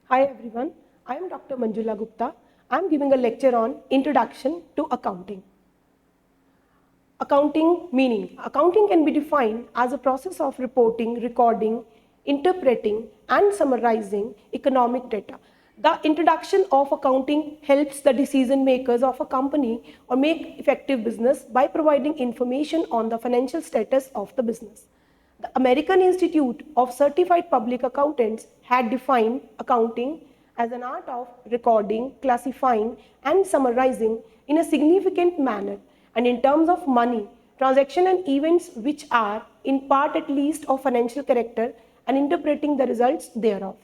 Hi everyone, I am Dr. Manjula Gupta. I am giving a lecture on Introduction to Accounting. Accounting meaning. Accounting can be defined as a process of reporting, recording, interpreting and summarizing economic data. The introduction of accounting helps the decision makers of a company or make effective business by providing information on the financial status of the business. The American Institute of Certified Public Accountants had defined accounting as an art of recording, classifying, and summarizing in a significant manner, and in terms of money, transaction and events which are, in part at least, of financial character and interpreting the results thereof.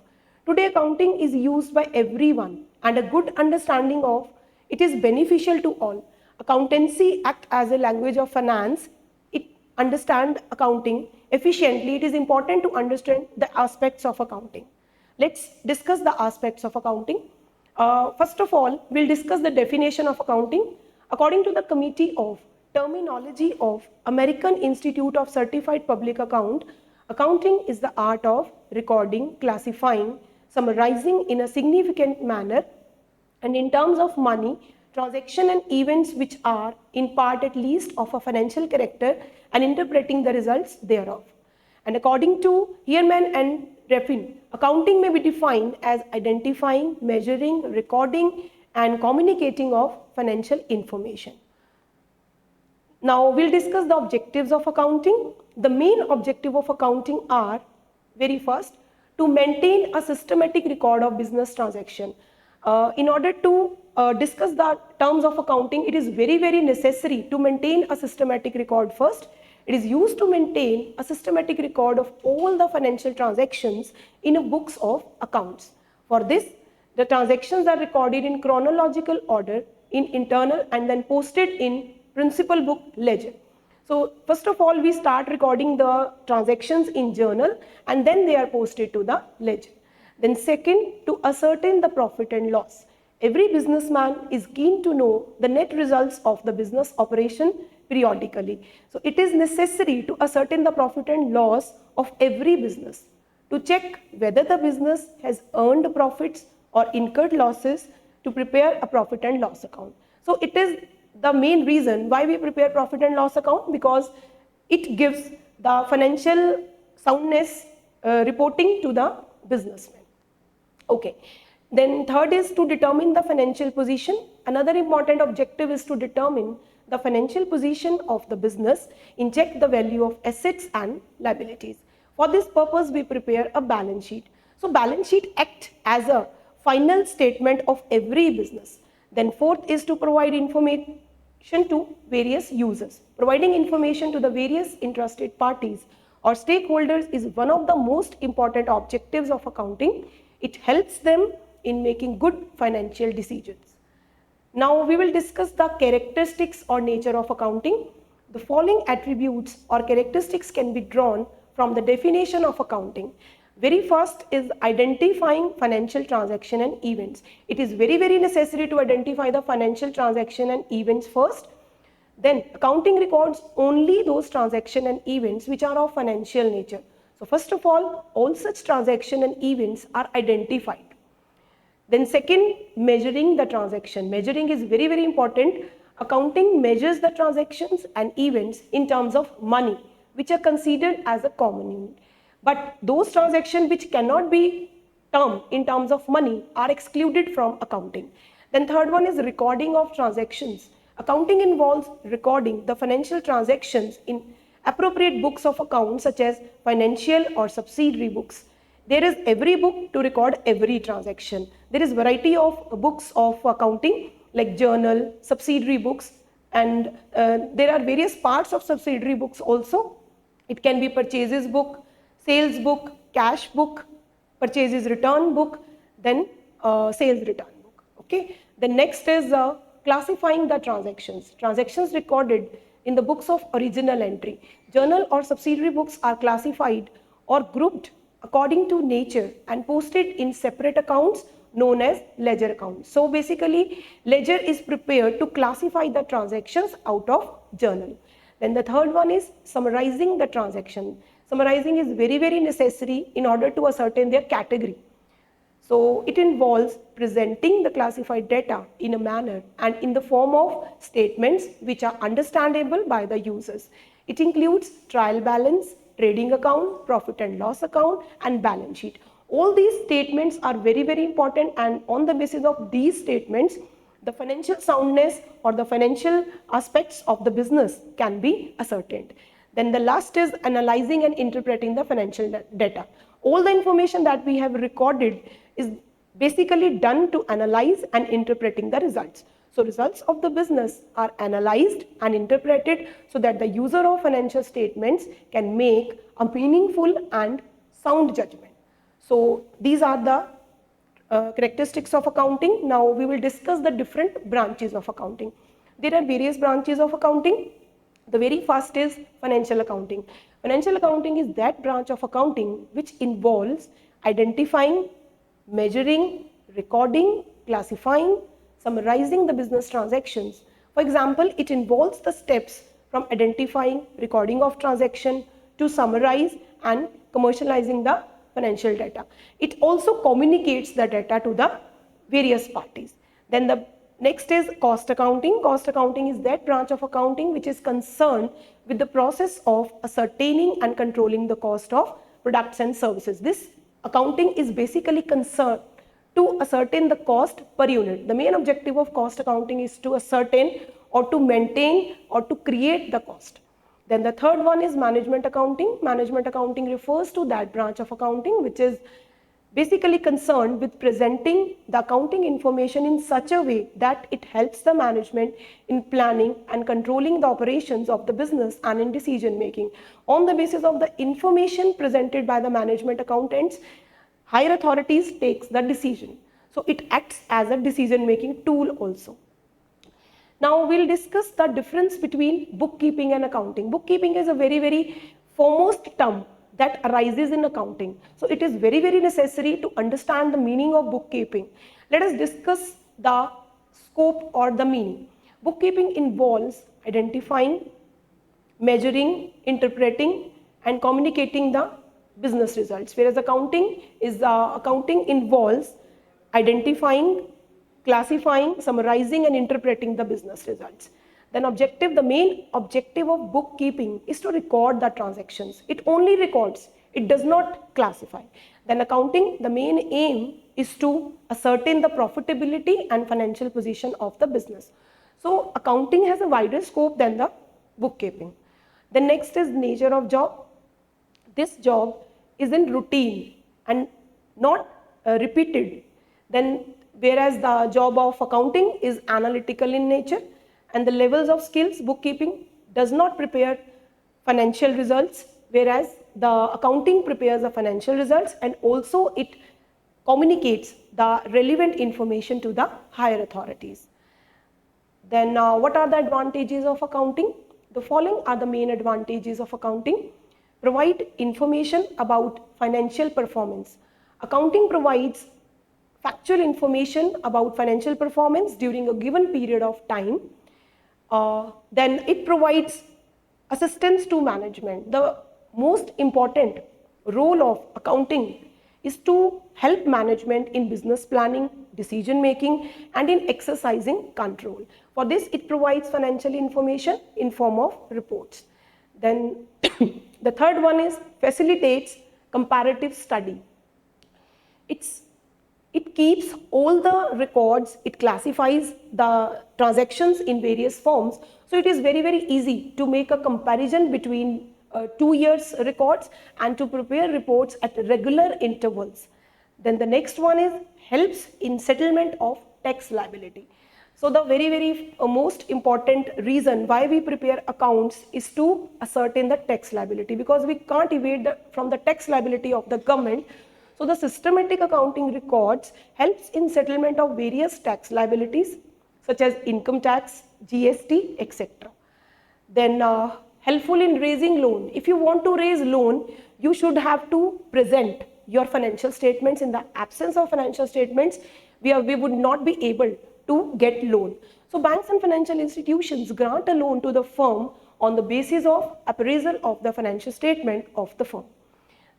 Today, accounting is used by everyone, and a good understanding of it is beneficial to all. Accountancy acts as a language of finance. It understands accounting efficiently. It is important to understand the aspects of accounting. Let's discuss the aspects of accounting. First of all, we'll discuss the definition of accounting. According to the Committee of Terminology of American Institute of Certified Public Accounting is the art of recording, classifying, summarizing in a significant manner, and in terms of money, transaction and events which are, in part at least, of a financial character and interpreting the results thereof. And according to Heerman and Refin, accounting may be defined as identifying, measuring, recording, and communicating of financial information. Now we'll discuss the objectives of accounting. The main objective of accounting are, very first, to maintain a systematic record of business transaction. In order to discuss the terms of accounting, it is very necessary to maintain a systematic record first. It is used to maintain a systematic record of all the financial transactions in a books of accounts. For this, the transactions are recorded in chronological order in internal and then posted in principal book ledger. So first of all, we start recording the transactions in journal and then they are posted to the ledger. Then second, to ascertain the profit and loss. Every businessman is keen to know the net results of the business operation periodically. So it is necessary to ascertain the profit and loss of every business, to check whether the business has earned profits or incurred losses, to prepare a profit and loss account. So it is the main reason why we prepare profit and loss account, because it gives the financial soundness reporting to the businessman. Okay. Then third is to determine the financial position. Another important objective is to determine the financial position of the business, in check the value of assets and liabilities. For this purpose, we prepare a balance sheet. So balance sheet acts as a final statement of every business. Then fourth is to provide information to various users. Providing information to the various interested parties or stakeholders is one of the most important objectives of accounting. It helps them in making good financial decisions. Now we will discuss the characteristics or nature of accounting. The following attributes or characteristics can be drawn from the definition of accounting. Very first is identifying financial transaction and events. It is very necessary to identify the financial transaction and events first. Then accounting records only those transaction and events which are of financial nature. So first of all such transaction and events are identified. Then second, measuring the transaction. Measuring is very important. Accounting measures the transactions and events in terms of money, which are considered as a common unit. But those transactions which cannot be termed in terms of money are excluded from accounting. Then third one is recording of transactions. Accounting involves recording the financial transactions in appropriate books of accounts such as financial or subsidiary books. There is every book to record every transaction. There is variety of books of accounting like journal, subsidiary books, and there are various parts of subsidiary books also. It can be purchases book, sales book, cash book, purchases return book, then sales return book. Okay. The next is classifying the transactions. Transactions recorded in the books of original entry. Journal or subsidiary books are classified or grouped according to nature and posted in separate accounts known as ledger accounts. So basically, ledger is prepared to classify the transactions out of journal. Then the third one is summarizing the transaction. Summarizing is very necessary in order to ascertain their category. So it involves presenting the classified data in a manner and in the form of statements which are understandable by the users. It includes trial balance, trading account, profit and loss account, and balance sheet. All these statements are very, very important, and on the basis of these statements, the financial soundness or the financial aspects of the business can be ascertained. Then the last is analyzing and interpreting the financial data. All the information that we have recorded is basically done to analyze and interpreting the results. So results of the business are analyzed and interpreted so that the user of financial statements can make a meaningful and sound judgment. So these are the characteristics of accounting. Now we will discuss the different branches of accounting. There are various branches of accounting. The very first is financial accounting. Financial accounting is that branch of accounting which involves identifying, measuring, recording, classifying, summarizing the business transactions. For example, it involves the steps from identifying, recording of transaction to summarize and commercializing the financial data. It also communicates the data to the various parties. Then the next is cost accounting. Cost accounting is that branch of accounting which is concerned with the process of ascertaining and controlling the cost of products and services. This accounting is basically concerned to ascertain the cost per unit. The main objective of cost accounting is to ascertain or to maintain or to create the cost. Then the third one is management accounting. Management accounting refers to that branch of accounting which is basically concerned with presenting the accounting information in such a way that it helps the management in planning and controlling the operations of the business and in decision making. On the basis of the information presented by the management accountants, higher authorities takes the decision. So it acts as a decision making tool also. Now we'll discuss the difference between bookkeeping and accounting. Bookkeeping is a very, very foremost term that arises in accounting. So it is very, very necessary to understand the meaning of bookkeeping. Let us discuss the scope or the meaning. Bookkeeping involves identifying, measuring, interpreting, and communicating the business results, whereas accounting involves identifying, classifying, summarizing, and interpreting the business results. Then the main objective of bookkeeping is to record the transactions. It only records, it does not classify. Then accounting, the main aim is to ascertain the profitability and financial position of the business. So accounting has a wider scope than the bookkeeping. The next is nature of job. This job is in routine and not repeated. Then whereas the job of accounting is analytical in nature, and the levels of skills, bookkeeping does not prepare financial results, whereas the accounting prepares the financial results and also it communicates the relevant information to the higher authorities. Then what are the advantages of accounting? The following are the main advantages of accounting. Provide information about financial performance. Accounting provides factual information about financial performance during a given period of time. Then it provides assistance to management. The most important role of accounting is to help management in business planning, decision making, and in exercising control. For this, it provides financial information in form of reports. Then the third one is facilitates comparative study. It keeps all the records, it classifies the transactions in various forms. So it is very, very easy to make a comparison between 2 years records and to prepare reports at regular intervals. Then the next one is helps in settlement of tax liability. So the very, very most important reason why we prepare accounts is to ascertain the tax liability, because we can't evade from the tax liability of the government. So the systematic accounting records helps in settlement of various tax liabilities such as income tax, GST, etc. Then helpful in raising loan. If you want to raise loan, you should have to present your financial statements. In the absence of financial statements, we would not be able to get loan. So banks and financial institutions grant a loan to the firm on the basis of appraisal of the financial statement of the firm.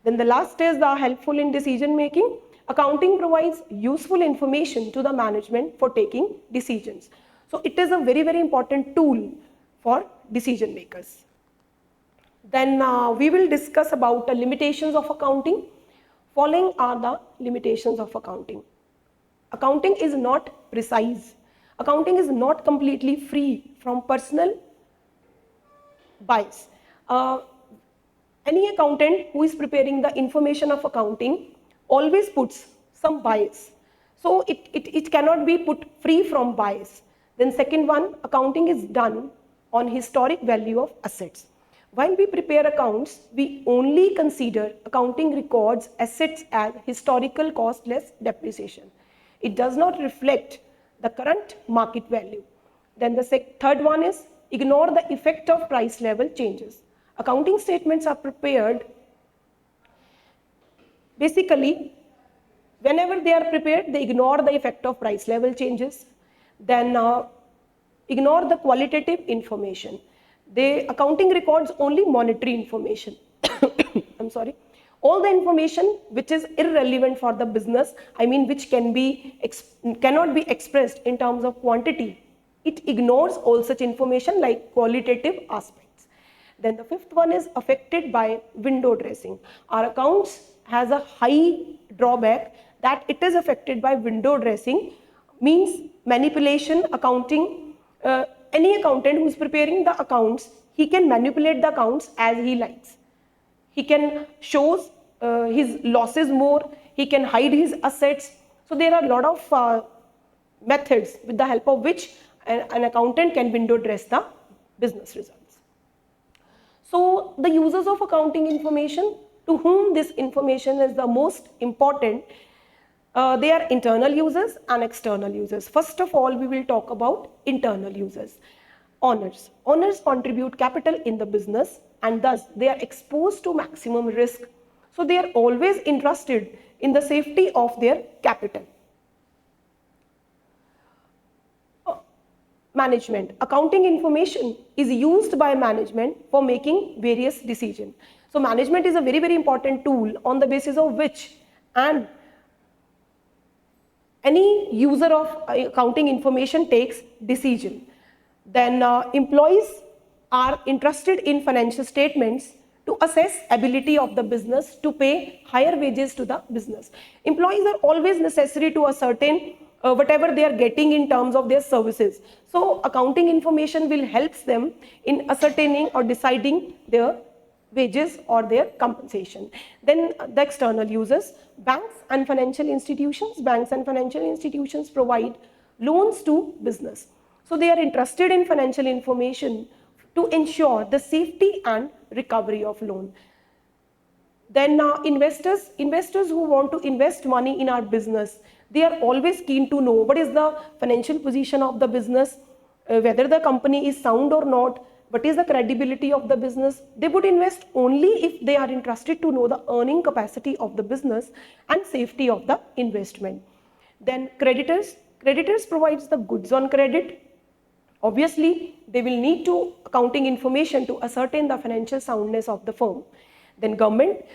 Then the last is helpful in decision making. Accounting provides useful information to the management for taking decisions. So it is a very, very important tool for decision makers. Then we will discuss about the limitations of accounting. Following are the limitations of accounting. Accounting is not precise. Accounting is not completely free from personal bias. Any accountant who is preparing the information of accounting always puts some bias. So it cannot be put free from bias. Then second one, accounting is done on historic value of assets. While we prepare accounts, we only consider accounting records assets as historical cost less depreciation. It does not reflect the current market value. Then the third one is ignore the effect of price level changes. Accounting statements are prepared basically whenever they are prepared, they ignore the effect of price level changes. Then ignore the qualitative information. The accounting records only monetary information. I'm sorry. All the information which is irrelevant for the business, I mean which cannot be expressed in terms of quantity, it ignores all such information like qualitative aspects. Then the fifth one is affected by window dressing. Our accounts has a high drawback that it is affected by window dressing, means manipulation. Accounting, any accountant who is preparing the accounts, he can manipulate the accounts as he likes. He can show his losses more, he can hide his assets. So there are a lot of methods with the help of which an accountant can window dress the business results. So the users of accounting information, to whom this information is the most important, they are internal users and external users. First of all, we will talk about internal users. Owners. Owners contribute capital in the business and thus they are exposed to maximum risk. So they are always interested in the safety of their capital. Management. Accounting information is used by management for making various decisions. So management is a very, very important tool on the basis of which and any user of accounting information takes decision. Then employees are interested in financial statements to assess ability of the business to pay higher wages to the business. Employees are always necessary to ascertain whatever they are getting in terms of their services. So accounting information will help them in ascertaining or deciding their wages or their compensation. Then the external users, banks and financial institutions. Banks and financial institutions provide loans to business. So they are interested in financial information to ensure the safety and recovery of loan. Then investors who want to invest money in our business, they are always keen to know what is the financial position of the business, whether the company is sound or not, what is the credibility of the business. They would invest only if they are interested to know the earning capacity of the business and safety of the investment. Then creditors. Creditors provides the goods on credit. Obviously, they will need to accounting information to ascertain the financial soundness of the firm. Then government.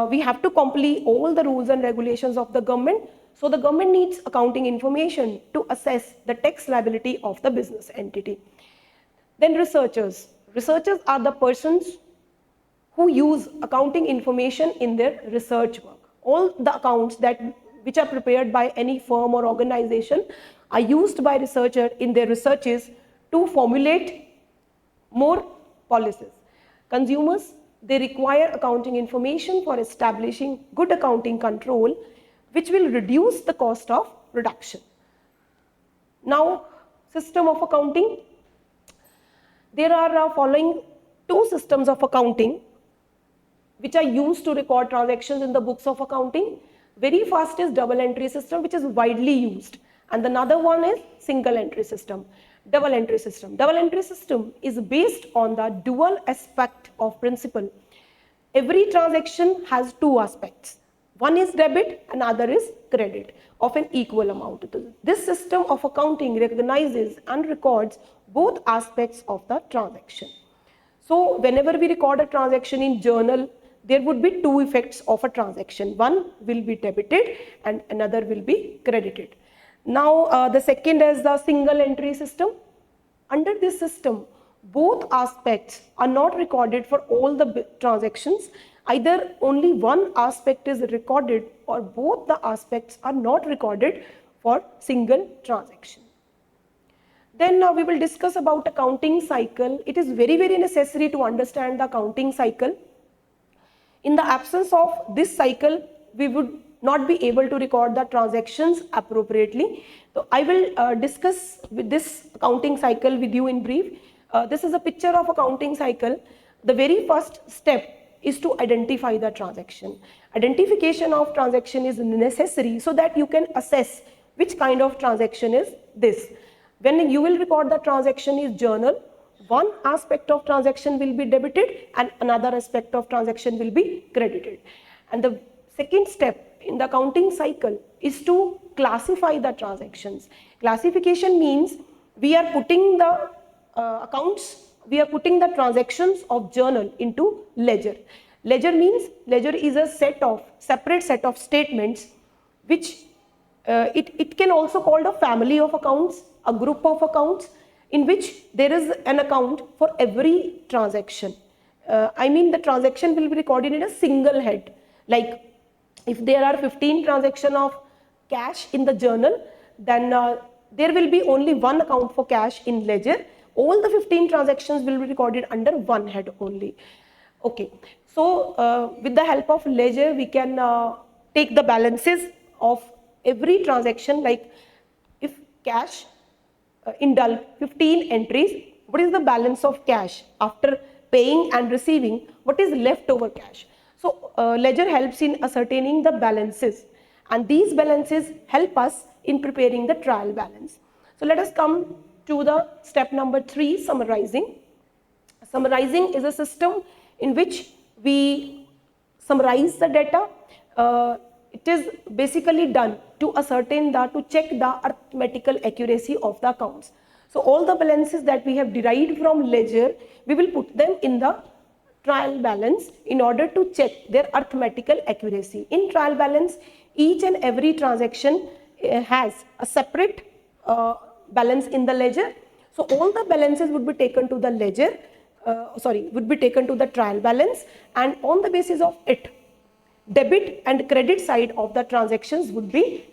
We have to complete all the rules and regulations of the government. So the government needs accounting information to assess the tax liability of the business entity. Then researchers. Researchers are the persons who use accounting information in their research work. All the accounts which are prepared by any firm or organization are used by researchers in their researches to formulate more policies. Consumers, they require accounting information for establishing good accounting control, which will reduce the cost of production. Now, system of accounting. There are following two systems of accounting which are used to record transactions in the books of accounting. Very first is double entry system, which is widely used, and another one is single entry system. Double entry system. Double entry system is based on the dual aspect of principle. Every transaction has two aspects. One is debit, another is credit of an equal amount. This system of accounting recognizes and records both aspects of the transaction. So whenever we record a transaction in journal, there would be two effects of a transaction. One will be debited and another will be credited. Now the second is the single entry system. Under this system, both aspects are not recorded for all the transactions. Either only one aspect is recorded or both the aspects are not recorded for single transaction. Then we will discuss about accounting cycle. It is very necessary to understand the accounting cycle. In the absence of this cycle, we would not be able to record the transactions appropriately. So I will discuss with this accounting cycle with you in brief. This is a picture of accounting cycle. The very first step is to identify the transaction. Identification of transaction is necessary so that you can assess which kind of transaction is this. When you will record the transaction is journal, one aspect of transaction will be debited and another aspect of transaction will be credited. And the second step in the accounting cycle is to classify the transactions. Classification means we are putting the we are putting the transactions of journal into ledger. Ledger means ledger is a separate set of statements which it can also called a family of accounts, a group of accounts in which there is an account for every transaction. I mean the transaction will be recorded in a single head. Like if there are 15 transactions of cash in the journal, then there will be only one account for cash in ledger. All the 15 transactions will be recorded under one head only. Okay, so with the help of ledger, we can take the balances of every transaction. Like if cash indulge 15 entries, what is the balance of cash after paying and receiving? What is leftover cash? So ledger helps in ascertaining the balances, and these balances help us in preparing the trial balance. So let us come to the step number 3, summarizing. Summarizing is a system in which we summarize the data. It is basically done to ascertain to check the arithmetical accuracy of the accounts. So all the balances that we have derived from ledger, we will put them in the trial balance in order to check their arithmetical accuracy. In trial balance, each and every transaction has a separate balance in the ledger. So all the balances would be taken to the ledger, would be taken to the trial balance, and on the basis of it, debit and credit side of the transactions would be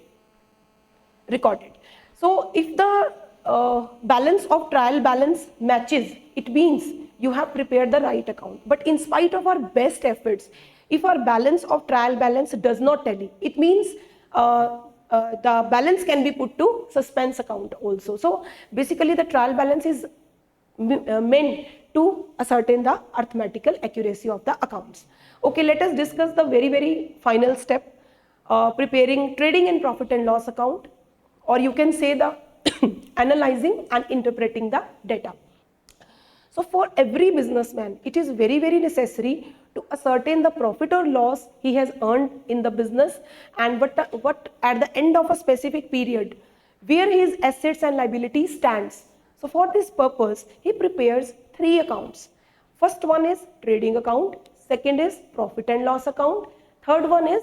recorded. So if the balance of trial balance matches, it means you have prepared the right account. But in spite of our best efforts, if our balance of trial balance does not tally, it means the balance can be put to suspense account also. So basically the trial balance is meant to ascertain the arithmetical accuracy of the accounts. Okay, let us discuss the very final step, preparing trading and profit and loss account, or you can say the analyzing and interpreting the data. So for every businessman, it is very necessary to ascertain the profit or loss he has earned in the business, and what at the end of a specific period, where his assets and liabilities stands. So for this purpose, he prepares 3 accounts. First one is trading account, second is profit and loss account, third one is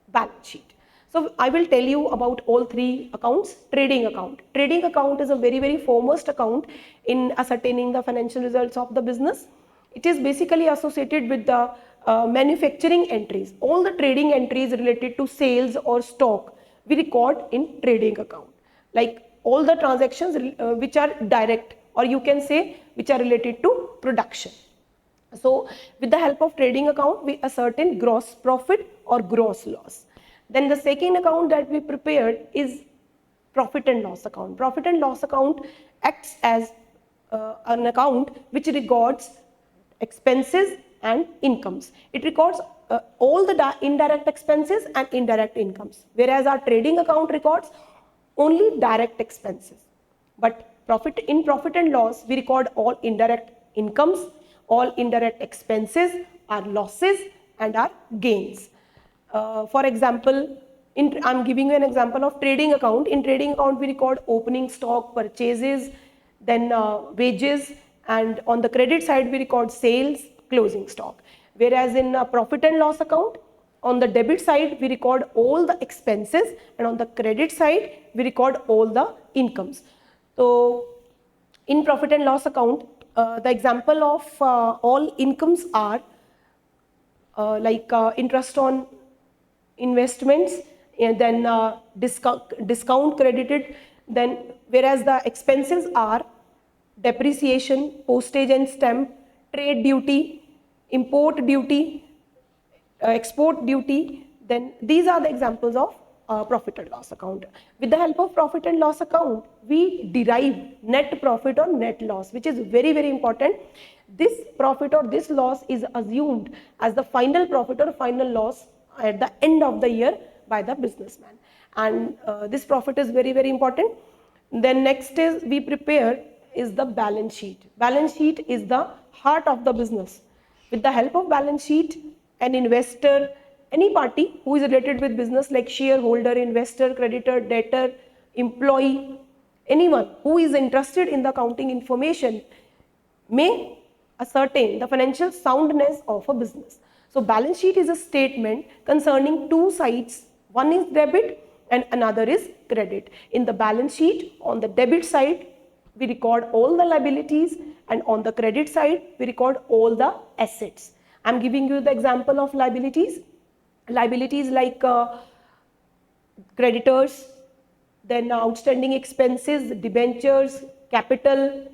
balance sheet. So I will tell you about all 3 accounts. Trading account. Trading account is a very foremost account in ascertaining the financial results of the business. It is basically associated with the manufacturing entries. All the trading entries related to sales or stock we record in trading account. Like all the transactions which are direct, or you can say which are related to production. So with the help of trading account, we ascertain gross profit or gross loss. Then the second account that we prepared is profit and loss account. Profit and loss account acts as an account which records expenses and incomes. It records all the indirect expenses and indirect incomes, whereas our trading account records only direct expenses. But in profit and loss, we record all indirect incomes, all indirect expenses, our losses and our gains. For example, I'm giving you an example of trading account. In trading account, we record opening stock, purchases, then wages, and on the credit side, we record sales, closing stock. Whereas in a profit and loss account, on the debit side, we record all the expenses, and on the credit side, we record all the incomes. So in profit and loss account, the example of all incomes are like interest on investments, and then discount credited, then whereas the expenses are depreciation, postage and stamp, trade duty, import duty, export duty, then these are the examples of profit and loss account. With the help of profit and loss account, we derive net profit or net loss, which is very, very important. This profit or this loss is assumed as the final profit or final loss at the end of the year by the businessman. And this profit is very, very important. Then next is we prepare is the balance sheet. Balance sheet is the heart of the business. With the help of balance sheet, an investor, any party who is related with business like shareholder, investor, creditor, debtor, employee, anyone who is interested in the accounting information may ascertain the financial soundness of a business. So balance sheet is a statement concerning two sides. One is debit and another is credit. In the balance sheet, on the debit side, we record all the liabilities, and on the credit side, we record all the assets. I'm giving you the example of liabilities. Liabilities like creditors, then outstanding expenses, debentures, capital,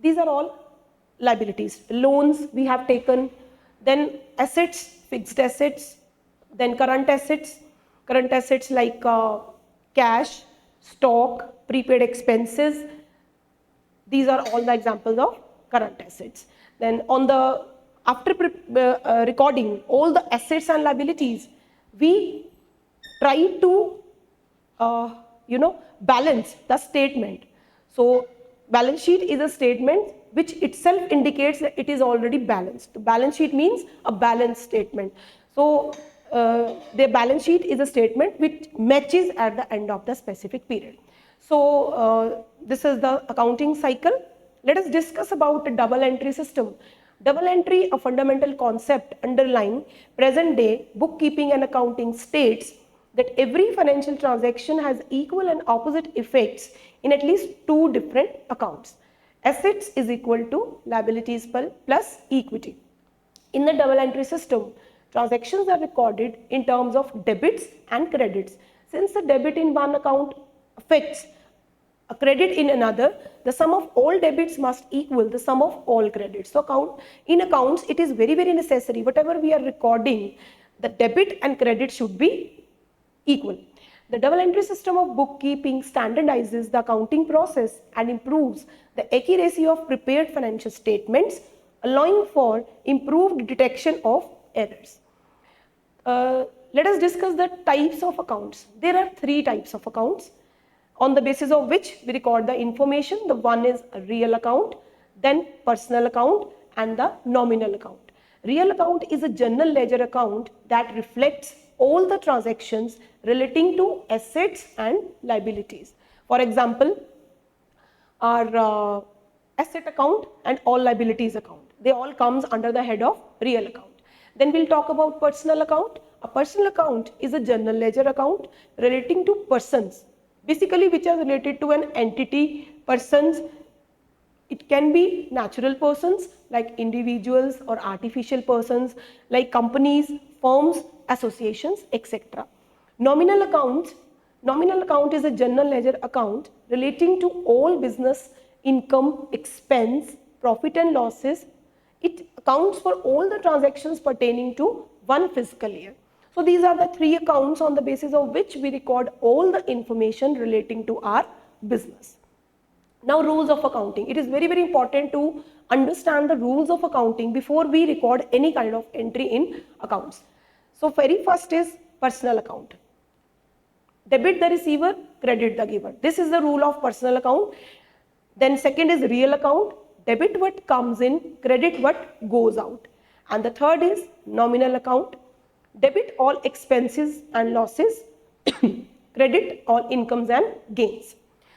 these are all liabilities. Loans we have taken, then assets, fixed assets, then current assets like cash, stock, prepaid expenses. These are all the examples of current assets. Then on the after recording all the assets and liabilities, we try to balance the statement. So balance sheet is a statement which itself indicates that it is already balanced. The balance sheet means a balanced statement. So the balance sheet is a statement which matches at the end of the specific period. So this is the accounting cycle. Let us discuss about a double entry system. Double entry, a fundamental concept underlying present day bookkeeping and accounting, states that every financial transaction has equal and opposite effects in at least two different accounts. Assets is equal to liabilities plus equity. In the double entry system, transactions are recorded in terms of debits and credits. Since the debit in one account affects a credit in another, the sum of all debits must equal the sum of all credits. So in accounts, it is very, very necessary. Whatever we are recording, the debit and credit should be equal. The double entry system of bookkeeping standardizes the accounting process and improves the accuracy of prepared financial statements, allowing for improved detection of errors. Let us discuss the types of accounts. There are three types of accounts on the basis of which we record the information. The one is a real account, then personal account, and the nominal account. Real account is a general ledger account that reflects all the transactions relating to assets and liabilities. For example, our asset account and all liabilities account, they all comes under the head of real account. Then we'll talk about personal account. A personal account is a general ledger account relating to persons, basically which are related to an entity, persons. It can be natural persons like individuals or artificial persons like companies, firms, associations, etc. Nominal account is a general ledger account relating to all business income, expense, profit and losses. It accounts for all the transactions pertaining to one fiscal year. So these are the three accounts on the basis of which we record all the information relating to our business. Now, rules of accounting. It is very, very important to understand the rules of accounting before we record any kind of entry in accounts. So very first is personal account. Debit the receiver, credit the giver. This is the rule of personal account. Then second is real account. Debit what comes in, credit what goes out. And the third is nominal account. Debit all expenses and losses, credit all incomes and gains.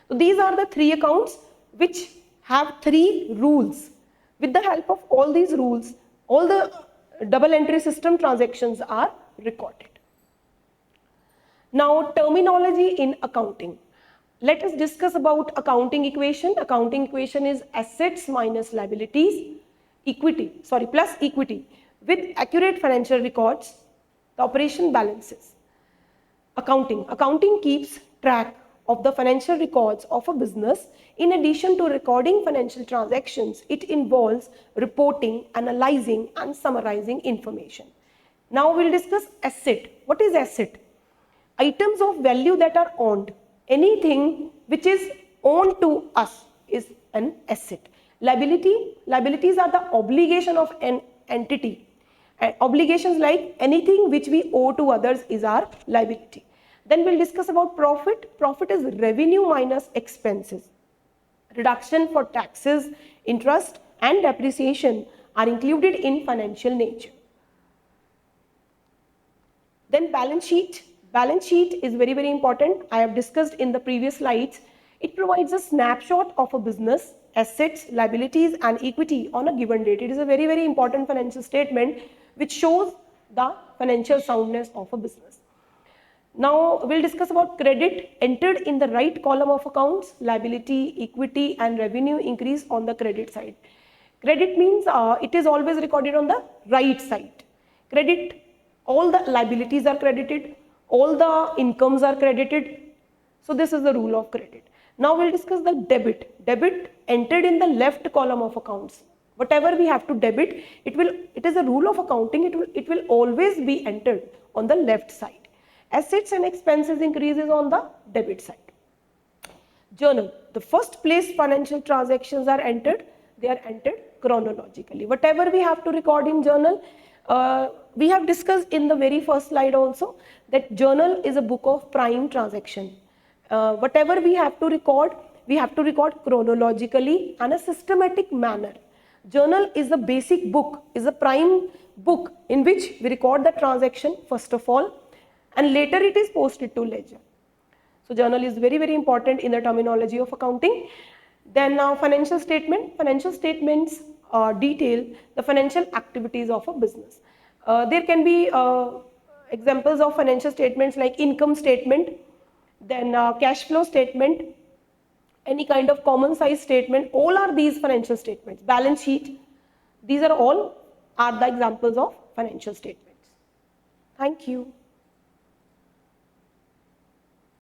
So these are the three accounts which have three rules. With the help of all these rules, all the double entry system transactions are recorded. Now, terminology in accounting. Let us discuss about accounting equation. Accounting equation is assets minus liabilities, plus equity with accurate financial records, the operation balances. Accounting keeps track of the financial records of a business. In addition to recording financial transactions, it involves reporting, analyzing and summarizing information. Now we'll discuss asset. What is asset? Items of value that are owned. Anything which is owned to us is an asset. Liabilities are the obligation of an entity. Obligations like anything which we owe to others is our liability. Then we'll discuss about profit. Profit is revenue minus expenses. Reduction for taxes, interest and depreciation are included in financial nature. Then balance sheet. Balance sheet is very, very important. I have discussed in the previous slides. It provides a snapshot of a business, assets, liabilities and equity on a given date. It is a very, very important financial statement which shows the financial soundness of a business. Now we'll discuss about credit. Entered in the right column of accounts, liability, equity and revenue increase on the credit side. Credit means it is always recorded on the right side. Credit, all the liabilities are credited, all the incomes are credited. So this is the rule of credit. Now we'll discuss the debit. Debit entered in the left column of accounts. Whatever we have to debit, it is a rule of accounting, it will always be entered on the left side. Assets and expenses increases on the debit side. Journal. The first place financial transactions are entered, they are entered chronologically. Whatever we have to record in journal, we have discussed in the very first slide also that journal is a book of prime transaction. Whatever we have to record chronologically and a systematic manner. Journal is the basic book, is a prime book in which we record the transaction first of all and later it is posted to ledger. So journal is very, very important in the terminology of accounting. Then now financial statement. Financial statements detail the financial activities of a business. There can be examples of financial statements like income statement, then cash flow statement, any kind of common size statement. All are these financial statements. Balance sheet. These are all the examples of financial statements. Thank you.